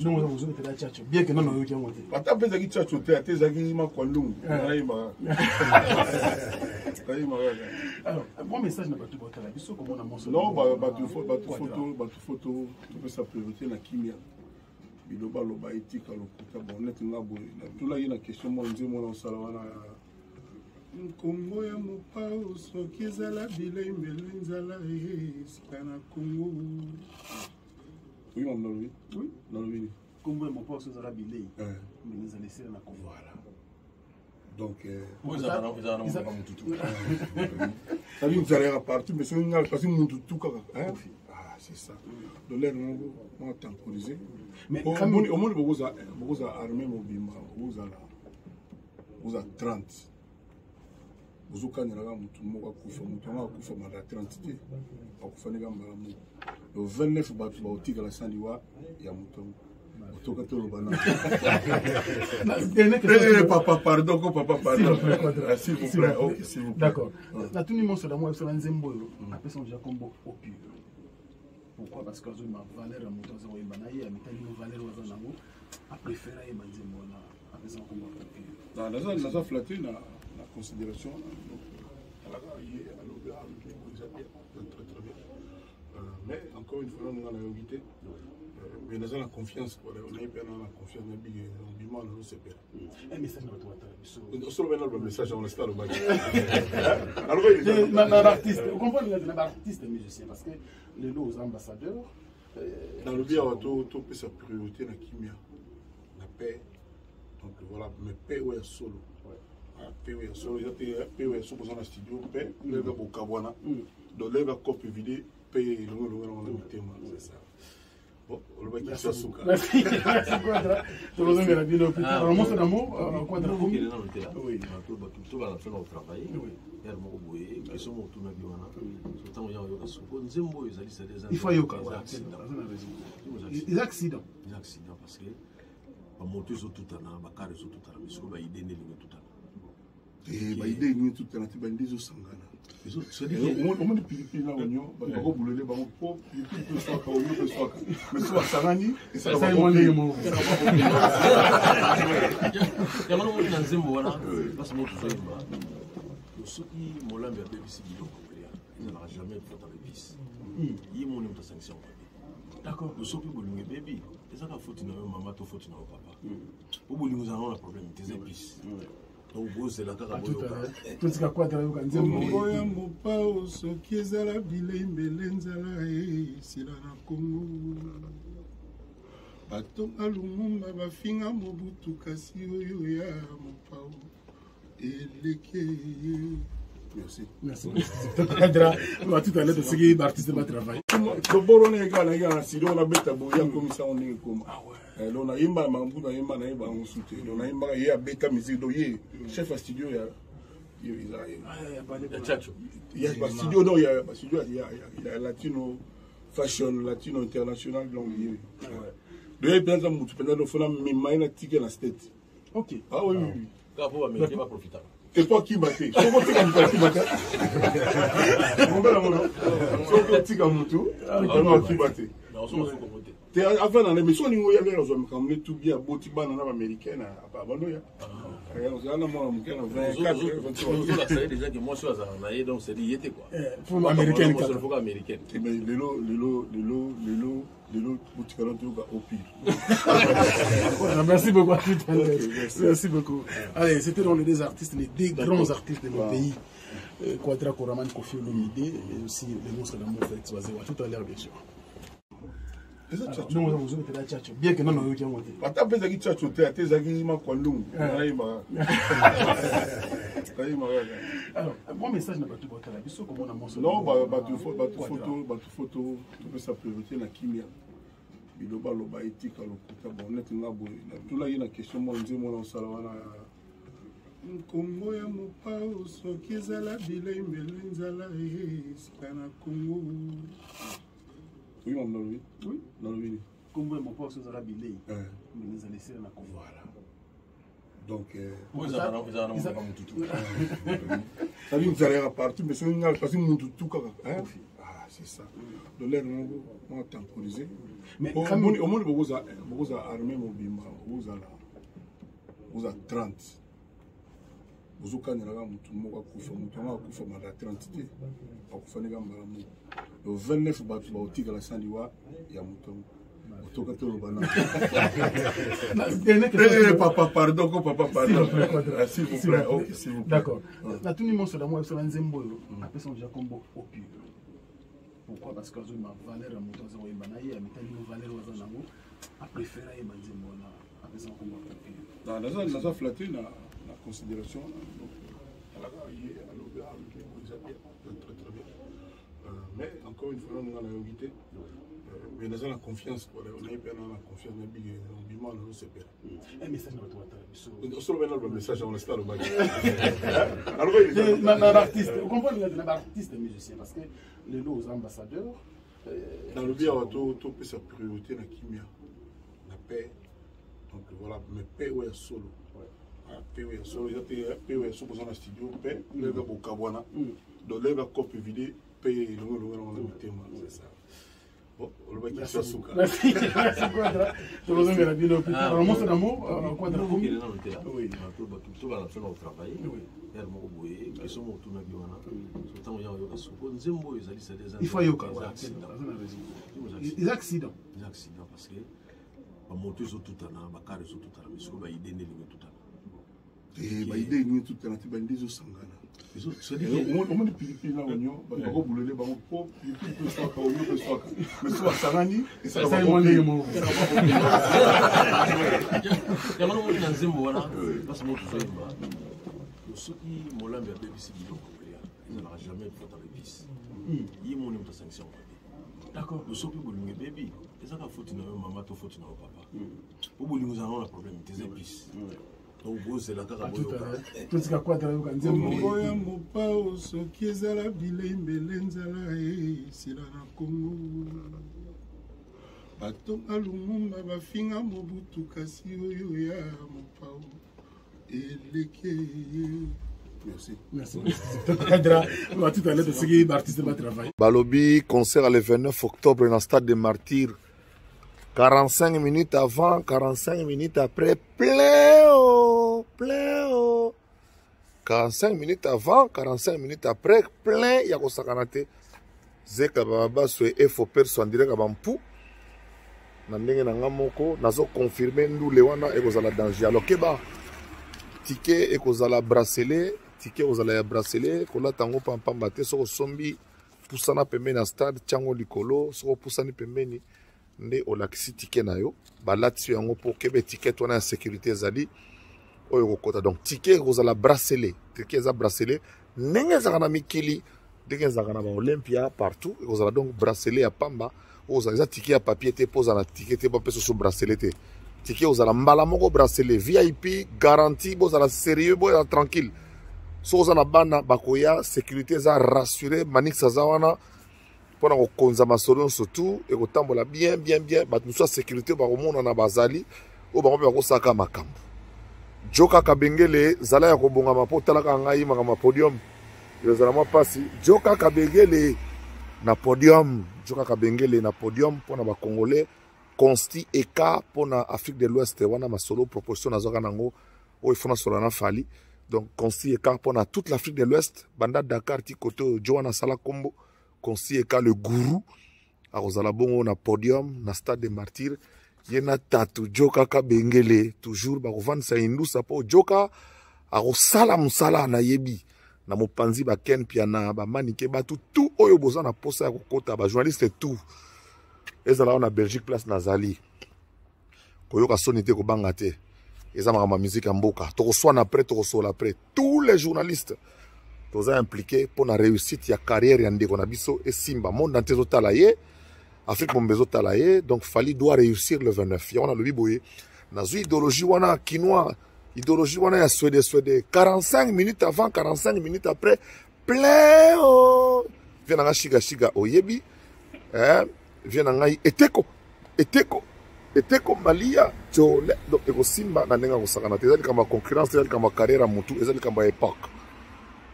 Non, vous êtes là, tchatcho. Bien que non, non, vous monté. Attends, vous avez tchatcho, tu as tes ma kwandung. Alors, mon message n'a pas tout votre la biso comme on a mentionné. Non, photo, tu peux sa priorité na kimia. Biloba loba etika lokuta bon net ngabo. Tout là il y a une question moi nzé moi na salawana. Kongo ya mopao soki ezala bilei mbele nzala esika na Congo. Oui, on l'a vu. Oui, dans le video. Kongo ya mopao soki ezala bilei mbele nzala esika na Congo. Voilà. Donc, vous avez un mututu. Ça veut dire que vous allez repartir, mais c'est un parce que mututu hein? Ah, c'est ça. Donc là, on va temporiser. Mais au moins, vous avez armé mobile, vous avez 30. Vous avez 30 le 29 papa, pardon. S'il vous plaît. D'accord. La tout le monde se demande sur un zembo. On appelle ça déjà comme au pur. Pourquoi? Parce que ma valeur à moto zéro imanaï, à mettre une valeur aux anamos, à préférer ma zembo là, appelle ça comme au pur. Dans la flatté, la considération, mais encore une fois, nous avons évité. Mais nous avons la confiance, on a la confiance, un message dans le message, on reste à l'artiste, vous comprenez l'artiste musicien, parce que les lots ambassadeurs. Dans le bien, on a sa priorité la kimia, la paix. Donc voilà, mais paix ou solo. Paix ou solo, paix ou solo dans le studio, paix, le gars au Kabwana. Donc le gars copie vidéo, paix, c'est ça. Bon, merci. Merci, Quadra. Je vous remercie bien le plus. Alors, moi, c'est l'amour, Quadra. Oui, tout va faire notre travail. Il faut y avoir des accidents. Des accidents parce que la moto est tout à l'heure, la carrière est tout à l'heure, mais ce qu'on va aider tout à l'heure. Et bah idée nous tout à l'heure, tu vas dire aux sangana. Au moins pilipili na onyo, ba ko boulele ba ko pilipili peut soit ka onyo peut soit. Mais soit sangani et ça va monter mo. Ya mano mo na nzembo wana parce que mo tout ça. Ce qui molambe a bébé sigilo populaire, il n'aura jamais de faute avec bis. Il mon une sanction. D'accord, le sopi bolingue bébé, c'est ça la faute na maman to faute na papa. Au bolingue nous avons un problème des épices. Donc vous c'est la carte à tout ce qu'a Quadra yo kanze mo ya mopao soki ezala bilei mbele nzala esila na Congo. Batonga Lumumba bafinga Mobutu kasi oyo ya mopao eleke. Merci. Merci. Quadra, on va tout à l'heure de seguir l'artiste va travailler. Le boron est gagné à si on a bêta bouillant comme ça on est comme. Ah ouais. On a imba mambu na imba na imba on soutient. On a imba y a bêta musique doyer. Chef studio il y a Chacho. Il y a studio non il y a latino fashion latino international donc il de bien ça mutu pendant le fona mimaina ticket na state. OK. Ah oui. Bravo américain va profiter. C'est toi qui battais. C'est moi qui battais. Mon bel amour. C'est toi qui battais. Tu es avant dans l'émission, il y avait des hommes comme les tout bien, Botiban, en américain, à Bandoya. Déjà que moi je suis à donc c'est dit quoi. Américaine. Merci beaucoup. Merci beaucoup. Allez, c'était dans les deux artistes, les deux grands artistes de notre pays. Quadra Koraman, Kofi Olomide et aussi le monstre de l'amour Félix Wazewa. Tout à l'heure, bien sûr. Non, vous êtes là, tchatcho. Bien que non, non, vous monté. Attends, vous avez tchatcho, tu as tes ma kwandung. Alors, mon message n'a pas tout votre la biso comme on a mentionné. Non, photo, tu peux sa priorité na kimia. Biloba loba etika lokuta bon net ngabo. Tout là il y a une question moi nzé moi na salawana. Kongo ya mopao soki ezala bilei mbele nzala esika na Congo. Oui, on l'a vu. Oui, dans le video. Kongo ya mopao soki ezala bilei mbele nzala esika na Congo. Voilà. Donc, vous avez un mututu. Ça veut dire que vous allez repartir, mais c'est un parce que mututu hein? Ah, c'est ça. Donc l'air on a temporisé. Mais au moins vous a armé mobimba, vous a 30. Vous avez la 30. Le 29 papa, pardon. S'il vous plaît. D'accord. La tout le monde sur la moi, sur la Nzembo, après son déjà combo au pire. Pourquoi? Parce que ma valeur à mon temps, on est valeur aux amours, a préféré Nzembo après son combo au pire. Nous avons flatté la considération. Très bien. Mais encore une fois, nous avons invité. Mais nous avons la confiance. On a la confiance. Un message dans le message, on laisse le bac. Vous comprenez, l'artiste musicien, parce que les lots ambassadeurs. Dans le bien, tout peut sa priorité la kimia, la paix. Donc voilà, mais paix ou solo. Paix ou solo, paix ou solo dans le studio, paix, le gars au Kabwana. Donc le gars copie vidéo, paix le thème, c'est ça. Bon, on va dire ça. Merci. Je vous remercie bien au plus tard. Alors, moi, c'est l'amour. Quoi de vous? Oui, tout va faire notre travail. Il faut y avoir des accidents. Des accidents parce que la moto est tout à l'heure, la carrière est tout à l'heure, mais ce qu'on va aider tout à l'heure. Et bah aider nous tout à l'heure, tu vas aider aux sangana. Au moins les là oignon, bah on va bouler, bah on peut mais soit sarani et ça va monter mon. Il y a un moment dans Zembo voilà, parce que moi je fais ceux qui m'ont l'embêté BBC qui il n'aura jamais de faute avec bis. Il m'ont une sanction. D'accord. Le sopi pour le bébé, et ça la faute na maman, to faute na papa. Pour nous avons un problème des épices. Donc vous c'est la carte à tout ce quoi dans le Nzembo. Oya mopao soki ezala bilembe lenzala esila na Congo. Batonga Lumumba bafinga Mobutu kasi oyo ya mopao eleke. Merci. Merci. On va tout à l'heure de seguir l'artiste va travailler. Balobi, concert le 29 octobre dans le stade des Martyrs. 45 minutes avant, 45 minutes après, plein. 45 minutes avant, 45 minutes après, plein. Il y a quoi ça canate? Zeka baba soit efo perso en direct à Bampou. Nandenge nangamoko, nazo confirmer nous le wana et kozala danger. Alors keba ticket et kozala bracelet. Ticket aux aléas bracelet, kola tango pampamba te soko sombi pusana pembeni na stade tiango likolo soko pusani pembeni nde olakisi ticket na yo balati yango po kebe ticket wana ya sécurité ezali oyo kokota donc ticket kozala bracelet ticket eza bracelet ndenge ezaka na mikili ndenge ezaka na ba Olympia partout kozala donc bracelet ya pamba ozala eza ticket ya papier te poza na ticket te ba peso so bracelet te ticket ozala mbala moko bracelet VIP garantie bozala sérieux bozala tranquille. Soza na bana bakoya sécurité za rassuré manix zawana pona ko konza masolo surtout et ko tambola bien ba tout ça sécurité ba komona na bazali o ba ko saka makambo Joka Kabengele zala ya ko bonga mapotala ka ngai maka podium yo zala ma pasi Joka Kabengele na podium Joka Kabengele na podium pona ba congolais consti eka pona Afrique de l'Ouest wana masolo proposition azoka nango o ifona solana fali. Donc, consti eka pour toute l'Afrique de l'Ouest, Banda Dakar, Tikoto, Joana Sala Kombo, consti eka le gourou, à Rosalabongo, na podium, na stade des Martyrs, yena tatu, Joka Kabengele, toujours, ba Rovan Saindou, sapo, Joka, à Rosala Moussala, na yebi, na mopanzi, ba ken, piana, ba manike, ba tout, oyo boza na posa ya kokota, ba journaliste tout, ezala on a Belgique, place Nazali, koyoka sonité ko bangate. Et ça m'a musique en boca. Après, tous les journalistes sont impliqués pour la réussite de la carrière de Konabiso et Simba. Monde entier est Afrique Bombezo talaye. Donc, Fali doit réussir le 29. On a le biboye. Dans une idéologie, on a quinoa. Idéologie, on a suédé. 45 minutes avant, 45 minutes après. Plein. Viens dans Shiga Oyebi. Viens dans Eteko. Et comme Malia, donc Simba n'a comme concurrence, comme carrière à Moutou, comme époque.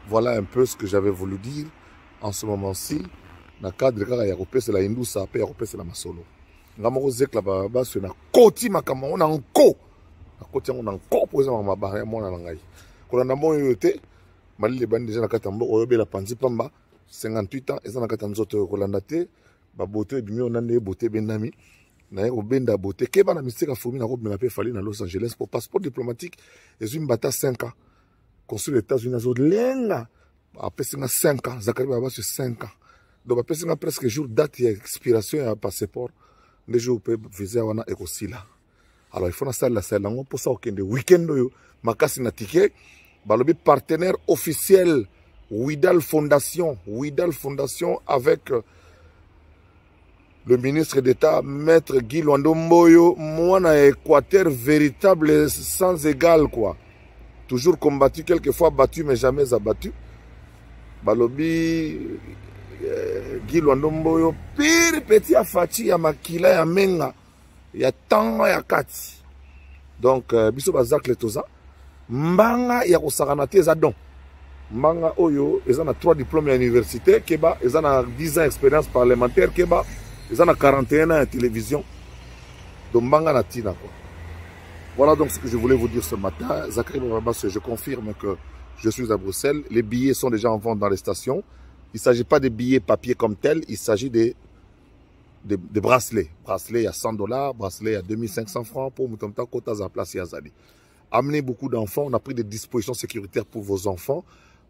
Voilà un peu ce que j'avais voulu dire en ce moment-ci. na cadre kaka ya kopesela indusa pe ya kopesela masolo ngamo ko zekla ba so na koti makambo na nko na koti yango na nko po eza mabara ya mona na ngai kolanda mo yote malile bandi déjà na kata mbo oyobela panzi pamba 58 ans eza na kata nzoto kolanda te ba bote bimi onande bote bendami na ko benda bote ke bana miseka fourmi na ko bena pe fali na Los Angeles pour passeport diplomatique et une bata 5 ans consul des États-Unis zo lenga après 5 ans zakari ba sur 5 ans donc après c'est presque jour date d'expiration ya passeport les jours peut viser wana ekosila alors il faut na salle lango pour ça okende weekend yo makasi na ticket balobi partenaire officiel Widal Fondation avec le ministre d'État maître Guy Luando Mboyo mwana Équateur véritable sans égal quoi toujours combattu quelquefois battu mais jamais abattu balobi Guy Luando Mboyo pire petit afati ya makila ya menga ya tanga ya kati donc biso bazakle toza mbanga ya kosakana te eza don mbanga oyo eza na 3 diplômes à l'université keba eza na 10 ans expérience parlementaire keba eza na 41 ans à télévision donc mbanga na tina quoi. Voilà donc ce que je voulais vous dire ce matin. Zakari Bababasso, je confirme que je suis à Bruxelles. Les billets sont déjà en vente dans les stations. Il ne s'agit pas de billets papier comme tel, il s'agit des bracelets. Bracelets à $100, bracelets à 2500 francs pour Moutomta Kotas à place Yazali. Amenez beaucoup d'enfants, on a pris des dispositions sécuritaires pour vos enfants.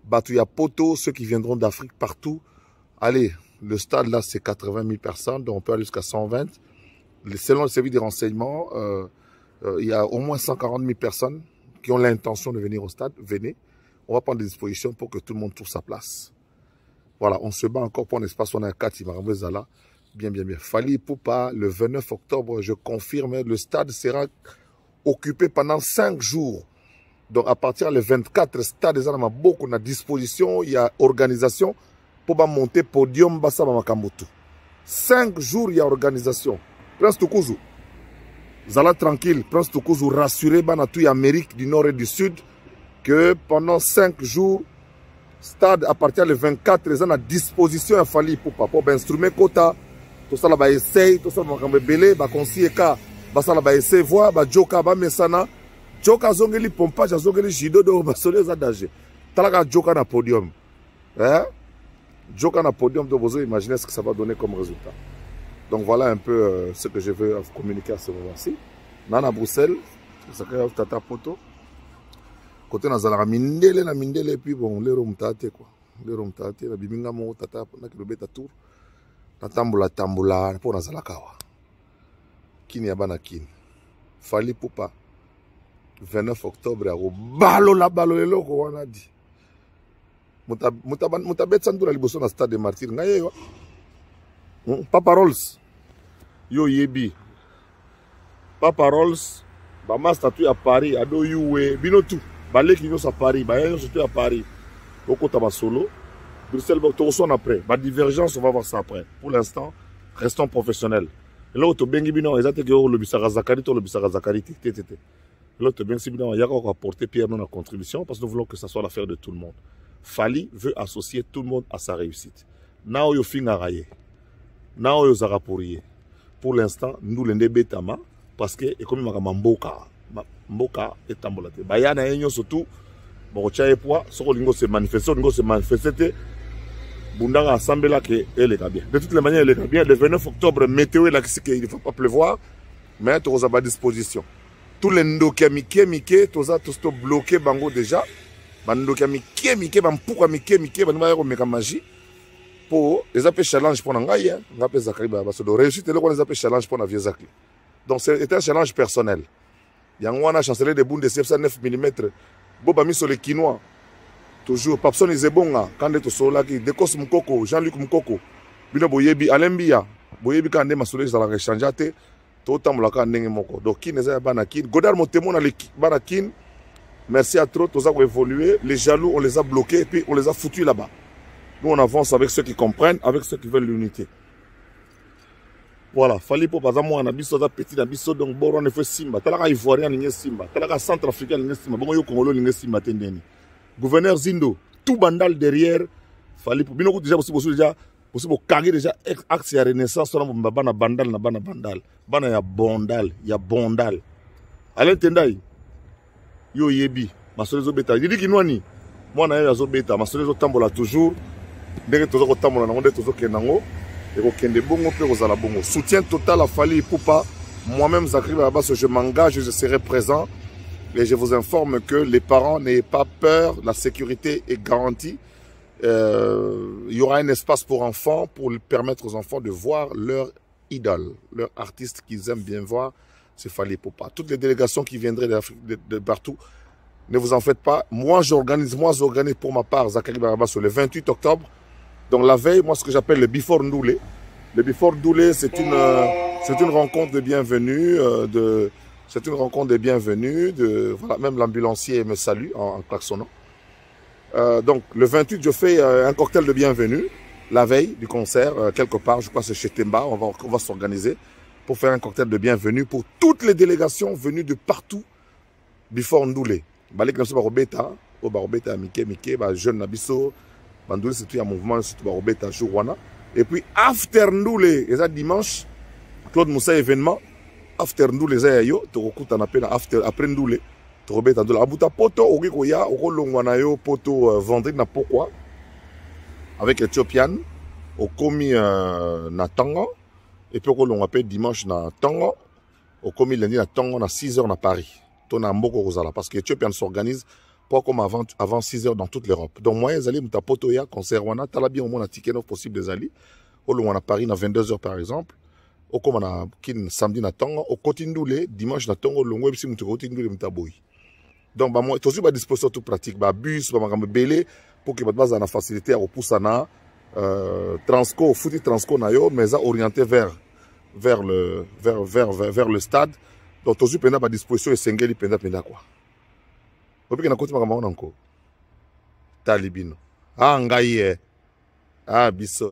Batouya Poto, ceux qui viendront d'Afrique partout. Allez, le stade là c'est 80 000 personnes, donc on peut aller jusqu'à 120. Selon le service des renseignements, il y a au moins 140 000 personnes qui ont l'intention de venir au stade. Venez, on va prendre des dispositions pour que tout le monde trouve sa place. Voilà, on se bat encore pour un espace, on a 4 Imarambezala. Bien. Fali Poupa, le 29 octobre, je confirme, le stade sera occupé pendant 5 jours. Donc à partir du 24, le stade est à beaucoup à disposition, il y a organisation pour monter podium Bassa Makamoto. 5 jours, il y a organisation. Prince Tukuzu, Zala tranquille, Prince Tukuzu rassuré Banatou Amérique du Nord et du Sud que pendant 5 jours, stade à partir du 24, ils sont à disposition à Fali Poupa pour instrument quota. Tout ça là ba essaye, tout ça ba belé, ba conseiller ka, ba ça là ba essaye voir, ba joka ba mesana, joka zongeli pompage, zongeli jido do ba solé za danger. Talaka joka na podium. Hein? Joka na podium, donc vous imaginez ce que ça va donner comme résultat. Donc voilà un peu ce que je veux communiquer à ce moment-ci. Nana Bruxelles, ça crée tata poto. Côté nazala mindele et puis bon les romtate quoi. Les romtate la bibinga mo tata na kilobeta tour. Na tambula pour nazala kawa. Kini abana kini. Fali Poupa 29 octobre au balo leloko wana di. Mutabet sandura liboso na stade de Martyrs ngaye yo. Papa Rolls yo yebi Papa Rolls ba ma statue à Paris ado yuwe bino tout balé qui nous à Paris ba yo statue à Paris okota ba solo Bruxelles ba to son après ba divergence on va voir ça après pour l'instant restons professionnels et là to bengi bino ezate ke le bisaka Zakari to le bisaka Zakari tete là to bengi bino ya ko apporter pierre non à contribution parce que nous voulons que ça soit l'affaire de tout le monde. Fali veut associer tout le monde à sa réussite. Na yo finga raye. Nao yozara pour l'instant nous l'endé betama parce que et comme mboka et tambolate bayana enyo surtout bon chae poa soko lingo se manifester bundanga assemblée là que elle est bien de toutes les manières elle est bien le 29 octobre météo là qu'il ne faut pas pleuvoir mais tu as à disposition tous les ndokia mike toza tous bloqué bango déjà bandokia mike bampuka mike banuma ko meka magie pour les appels challenge pour Nangaï, on appelle Zakari Bababasso. De réussite, les appels challenge pour Navia Zakli. Donc c'est un challenge personnel. Yangwana chancelier de Bundes 9 mm. Boba mis sur les Quinois. Toujours Papson Izebonga, Kande Sola qui Dekos Mukoko, Jean-Luc Mukoko. Bino Boyebi, Alembia. Boyebi Kande Masoulé dans la rechangeate. Totam la Kande Moko. Donc qui n'est pas Banakin. Godard Motemon a les Banakin. Merci à trop, tous ont évolué. Les jaloux, on les a bloqués et puis on les a foutus là-bas. Nous, on avance avec ceux qui comprennent, avec ceux qui veulent l'unité. Voilà. Fali pour par exemple, moi, on a biso da petit, na biso donc bon, on a fait Simba. Talaka Ivoirien, l'ingé Simba. Talaka Centrafricain, l'ingé Simba. Bon, yo Congolais, l'ingé Simba, tendeni. Gouverneur Zindo, tout bandal derrière. Fali pour. Bino déjà aussi déjà aussi pour carrer déjà axe ya renaissance on a bana bandal na bana bandal bana ya bondal allez tendai yo yebi masolezo beta didi kinwani mwana yo azo beta masolezo tambola toujours ndenge tozo ko tambola nango ndenge tozo kenango et ko kende bongo pe ko zala bongo soutien total à Fally Ipupa. Moi-même Zachary Barabas, je m'engage, je serai présent et je vous informe que les parents n'aient pas peur, la sécurité est garantie. Il y aura un espace pour enfants pour permettre aux enfants de voir leur idole, leur artiste qu'ils aiment bien voir, c'est Fally Ipupa. Toutes les délégations qui viendraient de partout, ne vous en faites pas. Moi, j'organise pour ma part Zachary Barabas le 28 octobre. Donc la veille, moi, ce que j'appelle le Before Ndoulé. Le Before Ndoulé, c'est une rencontre de bienvenue. C'est une rencontre de bienvenue. Voilà, même l'ambulancier me salue en klaxonnant. Donc le 28, je fais un cocktail de bienvenue. La veille du concert, quelque part, je crois que c'est chez Temba. On va s'organiser pour faire un cocktail de bienvenue pour toutes les délégations venues de partout. Before Ndoulé. Balek Nasso Barobeta, Barobeta, Mike, jeune Nabiso. Ndoulé, c'est tout un mouvement, c'est tout Barobeta, Jouwana. Et puis, after Ndoulé, et ça dimanche, Claude Moussa événement, after Ndoulé, ça yo, tu recoutes en appel after, après Ndoulé, tu rebêtes Ndoulé. Abuta poto, Ogekoya, Okolongwana yo, poto, vendredi, na pourquoi, avec Ethiopian, au commis na Tango, et puis on appelle dimanche na Tango, au commis lundi na Tango, na 6h na Paris. Ton a Mboko Rosala, parce que Ethiopian s'organise pas comme avant 6 heures dans toute l'Europe. Donc, moi, les alliés, je suis concert, on a bien au moins un ticket possible des alliés. On a Paris à 22 heures par exemple. Au comme on a samedi na Tongo, au Kotindoulé, dimanche na Tongo, le web si nous Kotindoulé mtaboui. Donc, bah, moi, toujours à disposition tout pratique. Bah, bus, bah, ma belé, pour que bah, ça na facilité à repousser na transco, fouti transco na yo, mais ça orienté vers le stade. Donc, toujours pena à disposition et sengeli pena quoi. Opi na koti makambo nanko talibino ngai biso